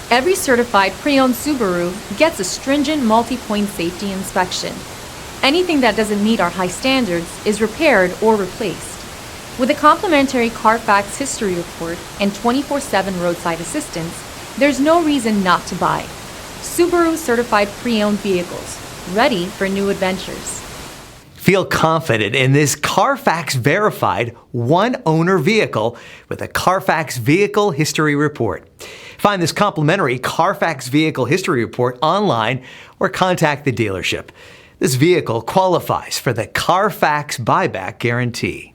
Every certified pre-owned Subaru gets a stringent multi-point safety inspection. Anything that doesn't meet our high standards is repaired or replaced. With a complimentary Carfax history report and 24/7 roadside assistance, there's no reason not to buy. Subaru certified pre-owned vehicles, ready for new adventures. Feel confident in this Carfax verified one-owner vehicle with a Carfax Vehicle History Report. Find this complimentary Carfax Vehicle History Report online or contact the dealership. This vehicle qualifies for the Carfax Buyback Guarantee.